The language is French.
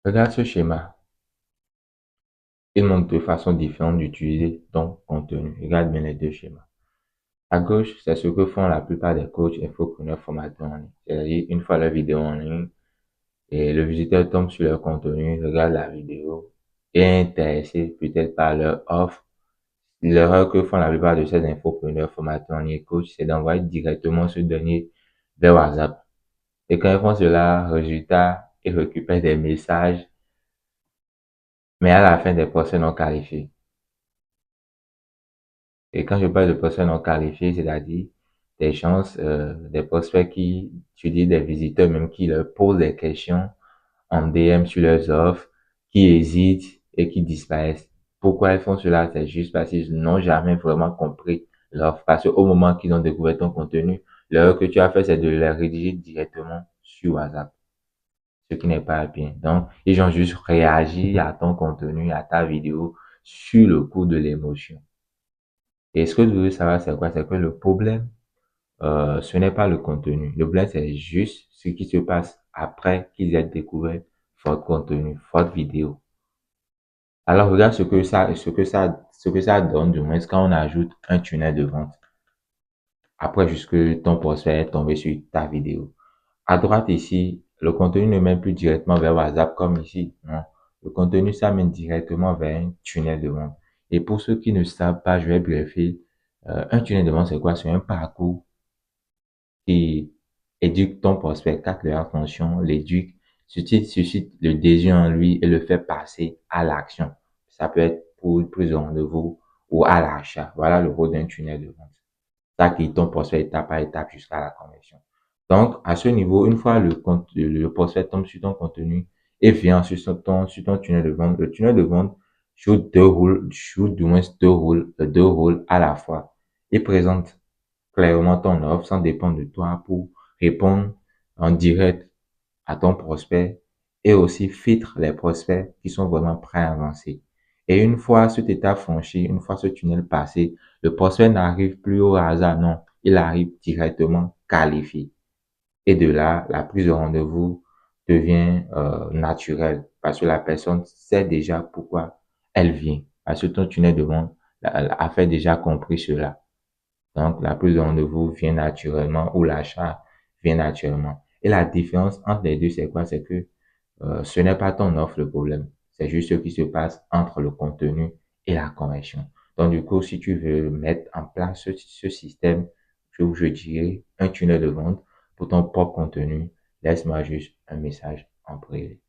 Regarde ce schéma. Il montre deux façons différentes d'utiliser ton contenu. Regarde bien les deux schémas. À gauche, c'est ce que font la plupart des coachs, infopreneurs, formateurs en ligne. C'est-à-dire, une fois leur vidéo en ligne, et le visiteur tombe sur leur contenu, regarde la vidéo, est intéressé peut-être par leur offre. L'erreur que font la plupart de ces infopreneurs, formateurs en ligne et coachs, c'est d'envoyer directement ce dernier vers WhatsApp. Et quand ils font cela, résultat, ils récupèrent des messages, mais à la fin des personnes non qualifiées. Et quand je parle de personnes non qualifiées, c'est-à-dire des gens, des prospects qui, tu dis des visiteurs même qui leur posent des questions en DM sur leurs offres, qui hésitent et qui disparaissent. Pourquoi ils font cela? C'est juste parce qu'ils n'ont jamais vraiment compris l'offre. Parce qu'au moment qu'ils ont découvert ton contenu, l'erreur que tu as fait, c'est de les rédiger directement sur WhatsApp, ce qui n'est pas bien. Donc, ils ont juste réagi à ton contenu, à ta vidéo, sur le coup de l'émotion. Et ce que je veux savoir, c'est quoi? C'est que le problème, ce n'est pas le contenu. Le problème, c'est juste ce qui se passe après qu'ils aient découvert votre contenu, votre vidéo. Alors, regarde ce que ça donne, du moins, quand on ajoute un tunnel de vente. Après, jusque ton prospect est tombé sur ta vidéo. À droite ici, le contenu ne mène plus directement vers WhatsApp comme ici. Non. Le contenu, ça mène directement vers un tunnel de vente. Et pour ceux qui ne savent pas, je vais briefer. Un tunnel de vente, c'est quoi? C'est un parcours qui éduque ton prospect, quatre leur fonction, l'éduque, suscite le désir en lui et le fait passer à l'action. Ça peut être pour une prise de rendez-vous ou à l'achat. Voilà le rôle d'un tunnel de vente. Ça qui ton prospect étape par étape jusqu'à la conversion. Donc, à ce niveau, une fois le prospect tombe sur ton contenu et vient sur ton tunnel de vente, le tunnel de vente joue du moins deux rôles à la fois. Il présente clairement ton offre sans dépendre de toi pour répondre en direct à ton prospect et aussi filtre les prospects qui sont vraiment prêts à avancer. Et une fois cette étape franchie, une fois ce tunnel passé, le prospect n'arrive plus au hasard, non, il arrive directement qualifié. Et de là, la prise de rendez-vous devient naturelle parce que la personne sait déjà pourquoi elle vient. Parce que ton tunnel de vente a fait déjà compris cela. Donc, la prise de rendez-vous vient naturellement ou l'achat vient naturellement. Et la différence entre les deux, c'est quoi? C'est que ce n'est pas ton offre le problème. C'est juste ce qui se passe entre le contenu et la conversion. Donc, du coup, si tu veux mettre en place ce système, je dirais un tunnel de vente pour ton propre contenu, laisse-moi juste un message en privé.